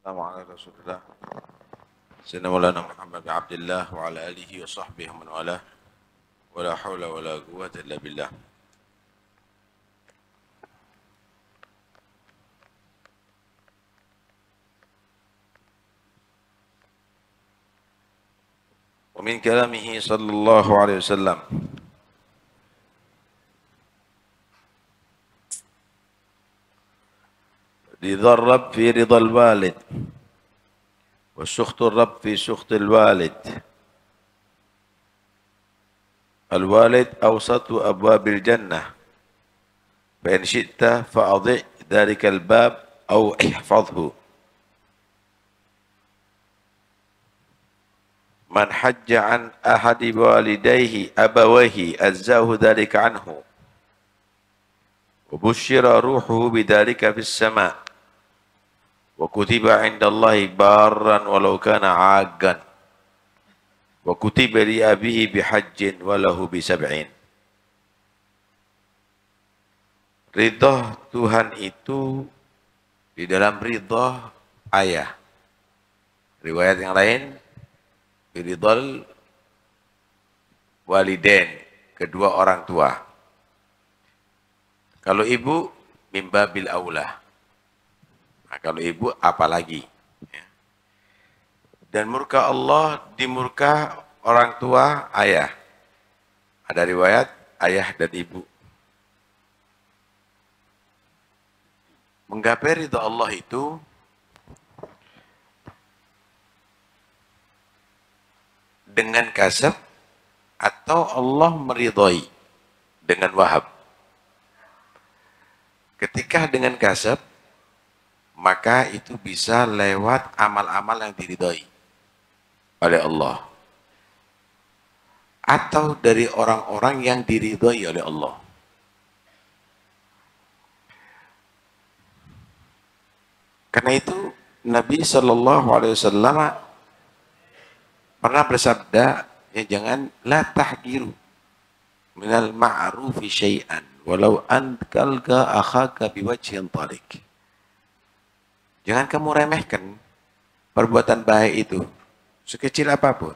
السلام على رسول الله سيدنا مولانا محمد بن عبد الله وعلى آله وصحبه ومن والاه ولا حول ولا قوة إلا بالله. ومن كلامه صلى الله عليه وسلم رضا الرب في رضا الوالد وسخط الرب في سخط الوالد. الوالد أوسط أبواب الجنة فإن شئت فأضع ذلك الباب أو احفظه. من حج عن أحد والديه أبويه أجزاه ذلك عنه وبشر روحه بذلك في السماء وكتب عند الله بارا ولو كان عاقا وكتب لأبيه بحج وله بسبعين. Ridha Tuhan itu di dalam ridha ayah. Riwayat yang lain ridhal walidain, kedua orang tua. Kalau ibu mimbabil aula. Nah, kalau ibu apalagi. Dan murka Allah di murka orang tua ayah. Ada riwayat ayah dan ibu. Menggapai ridha Allah itu dengan kasab atau Allah meridhai dengan wahab. Ketika dengan kasab, maka itu bisa lewat amal-amal yang diridhai oleh Allah. Atau dari orang-orang yang diridhai oleh Allah. Karena itu Nabi Shallallahu Alaihi Wasallam pernah bersabda, ya jangan la tahgiru minal ma'rufi syai'an walau antalqa akhaka biwajhin talik. Jangan kamu remehkan perbuatan baik itu sekecil apapun.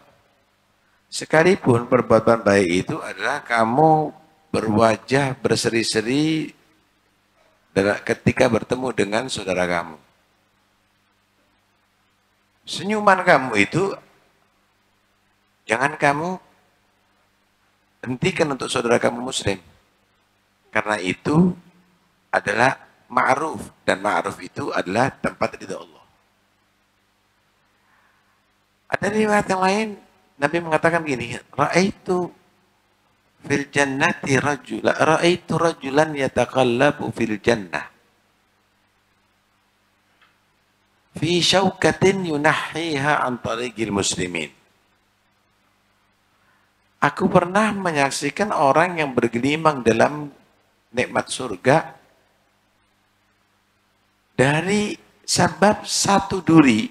Sekalipun perbuatan baik itu adalah kamu berwajah berseri-seri ketika bertemu dengan saudara kamu. Senyuman kamu itu jangan kamu hentikan untuk saudara kamu muslim. Karena itu adalah ma'ruf. Dan ma'ruf itu adalah tempat ridha Allah. Ada riwayat yang lain, Nabi mengatakan begini, Ra'aitu fil jannati Ra'aitu rajulan yataqallabu fil jannah. Fi syaukatin yunahhiha an tariqil muslimin. Aku pernah menyaksikan orang yang bergelimang dalam nikmat surga dari sebab satu duri.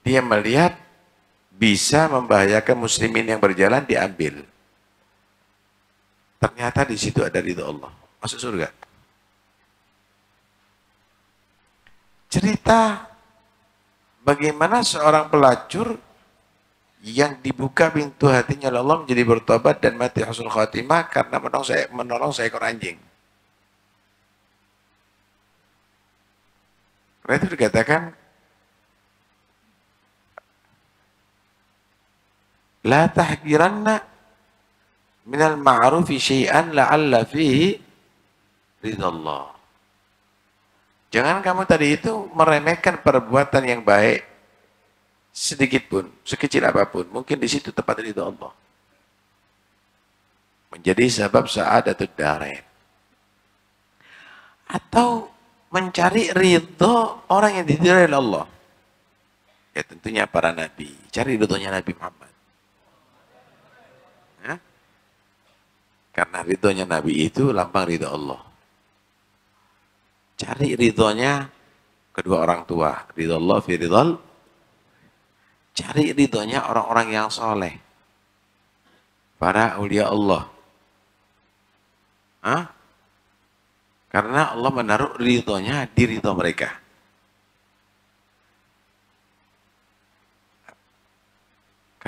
Dia melihat bisa membahayakan muslimin yang berjalan, diambil. Ternyata di situ ada ridha Allah. Masuk surga. Cerita bagaimana seorang pelacur yang dibuka pintu hatinya oleh Allah menjadi bertobat dan mati husnul khatimah karena menolong seekor anjing. Karena itu dikatakan la tahqiranna minal ma'rufi syai'an la'alla fihi ridallah. Jangan kamu tadi itu meremehkan perbuatan yang baik sedikit pun, sekecil apapun. Mungkin di situ tempat ridha Allah. Menjadi sebab sa'adatud darain. Atau mencari ridha orang yang diridhai oleh Allah. Ya tentunya para nabi. Cari ridhonya Nabi Muhammad. Ya? Karena ridhonya Nabi itu lambang ridha Allah. Cari ridhonya kedua orang tua. Ridha Allah fi ridhal. Cari ridhonya orang-orang yang soleh. Para aulia Allah. Hah? Karena Allah menaruh ridhonya di ridho mereka.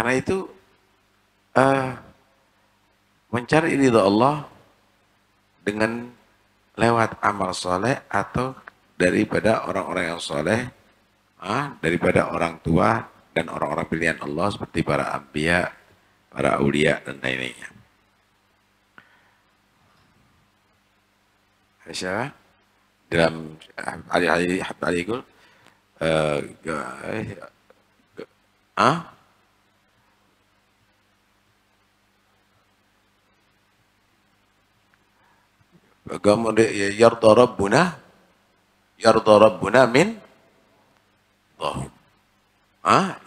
Karena itu mencari ridha Allah dengan lewat amal soleh atau daripada orang-orang yang soleh, daripada orang tua dan orang-orang pilihan Allah seperti para anbiya, para aulia dan lainnya. Aisyah dalam Ali Gul kemudian yarda rabbuna min dhahum.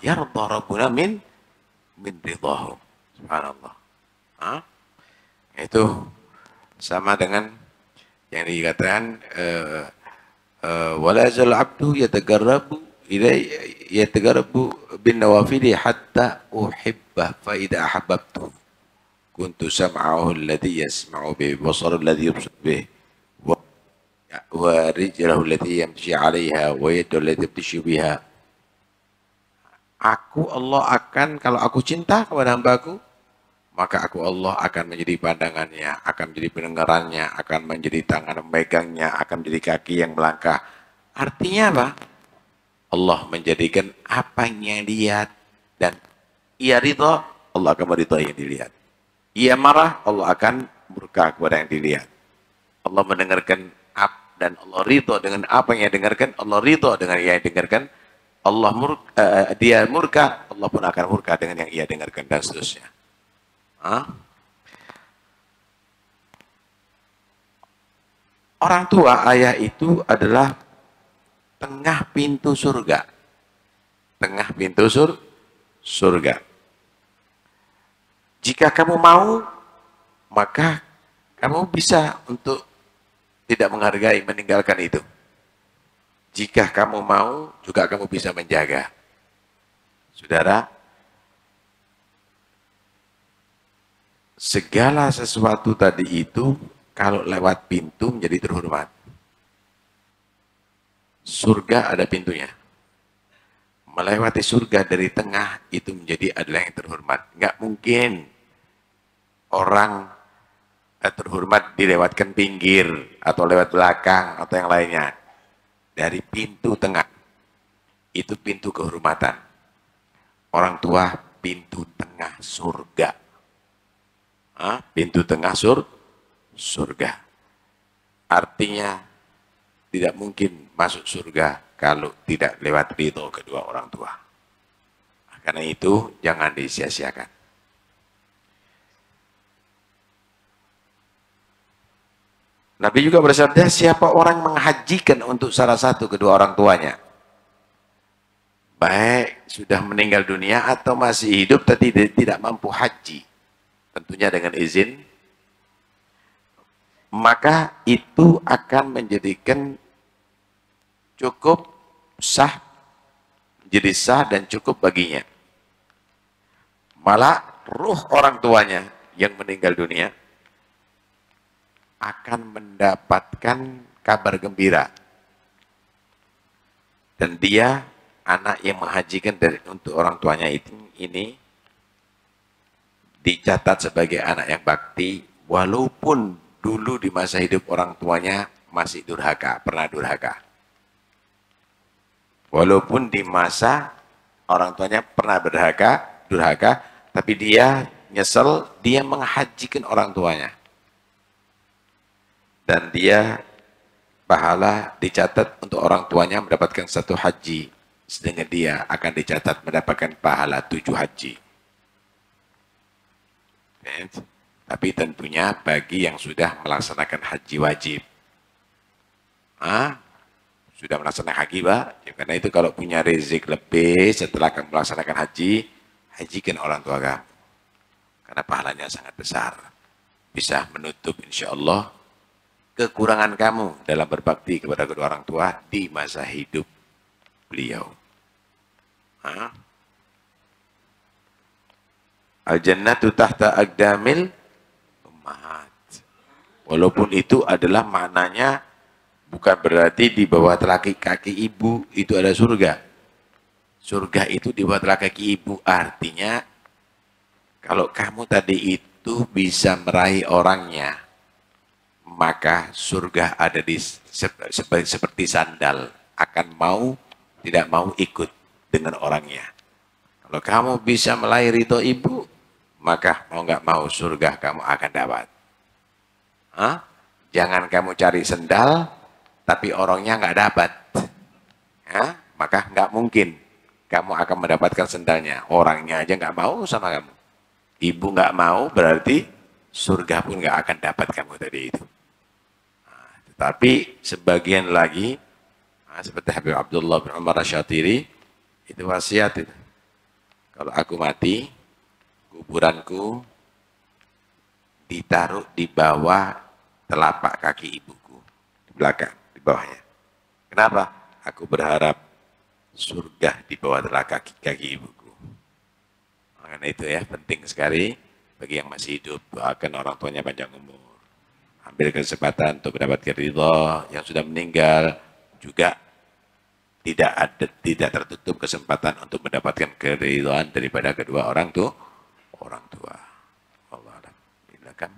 Yarda rabbuna min ridhahum. Subhanallah. Itu sama dengan yang dikatakan wala yazal abdu yatagarrabu bin nawafili hatta uhibbah fa idza ahabbtu kuntu sam'ahu alladhi yasma'u bihi wa basaruhu alladhi yubsiru bihi wa rijluhu allati yamshi 'alayha wa yaduhu allati yabtashu biha. Aku Allah akan, kalau aku cinta kepada hambaku, maka aku Allah akan menjadi pandangannya, akan menjadi pendengarannya, akan menjadi tangan memegangnya, akan menjadi kaki yang melangkah. Artinya apa? Allah menjadikan apa yang dilihat dan ia ridha, Allah akan meridhai yang dilihat. Ia marah, Allah akan murka kepada yang dilihat. Allah mendengarkan dan Allah ridha dengan apa yang dia dengarkan, Allah ridha dengan yang dia dengarkan. Allah dia murka, Allah pun akan murka dengan yang ia dengarkan dan seterusnya. Orang tua, ayah itu adalah tengah pintu surga. Tengah pintu surga. Jika kamu mau, maka kamu bisa untuk tidak menghargai, meninggalkan itu. Jika kamu mau, juga kamu bisa menjaga. Saudara, segala sesuatu tadi itu, kalau lewat pintu menjadi terhormat. Surga ada pintunya. Melewati surga dari tengah itu menjadi adalah yang terhormat. Nggak mungkin orang terhormat dilewatkan pinggir atau lewat belakang atau yang lainnya. Dari pintu tengah. Itu pintu kehormatan. Orang tua pintu tengah surga. Pintu tengah surga. Artinya tidak mungkin masuk surga kalau tidak lewat ridho kedua orang tua. Karena itu jangan disia-siakan. Nabi juga bersabda, siapa orang menghajikan untuk salah satu kedua orang tuanya, baik sudah meninggal dunia atau masih hidup tapi tidak mampu haji, tentunya dengan izin, maka itu akan menjadikan cukup sah, menjadi sah dan cukup baginya. Malah ruh orang tuanya yang meninggal dunia akan mendapatkan kabar gembira. Dan dia, anak yang menghajikan untuk orang tuanya ini dicatat sebagai anak yang bakti, walaupun dulu di masa hidup orang tuanya masih durhaka, pernah durhaka. Walaupun di masa orang tuanya pernah durhaka, tapi dia nyesel, dia menghajikan orang tuanya. Dan dia pahala dicatat untuk orang tuanya mendapatkan 1 haji, sedangkan dia akan dicatat mendapatkan pahala 7 haji. Tapi tentunya bagi yang sudah melaksanakan haji wajib. Sudah melaksanakan haji, Pak. Ya, karena itu kalau punya rezeki lebih setelah kamu melaksanakan haji, hajikan orang tua kamu. Karena pahalanya sangat besar. Bisa menutup insya Allah kekurangan kamu dalam berbakti kepada kedua orang tua di masa hidup beliau. Al-jannatu tahta aqdamil ummahat. Walaupun itu adalah maknanya bukan berarti di bawah telapak kaki ibu itu ada surga. Surga itu di bawah telapak kaki ibu, artinya Kalau kamu tadi itu bisa meraih orangnya, maka surga ada di seperti sandal, akan mau tidak mau ikut dengan orangnya. Kalau kamu bisa meraih ridho ibu, maka mau nggak mau surga kamu akan dapat. Hah? Jangan kamu cari sendal, tapi orangnya nggak dapat. Hah? Maka nggak mungkin kamu akan mendapatkan sendalnya. Orangnya aja nggak mau sama kamu. Ibu nggak mau, berarti surga pun nggak akan dapat kamu tadi itu. Tapi sebagian lagi, seperti Habib Abdullah bin Umar Asyatiri, itu wasiat itu. Kalau aku mati, kuburanku ditaruh di bawah telapak kaki ibuku. Di belakang, di bawahnya. Kenapa? Aku berharap surga di bawah telapak kaki ibuku. Karena itu ya, penting sekali bagi yang masih hidup, doakan orang tuanya panjang umur. Ambil kesempatan untuk mendapatkan ridho. Yang sudah meninggal juga tidak tertutup kesempatan untuk mendapatkan keridhaan daripada kedua orang tua. Allah a'lam. Silakan.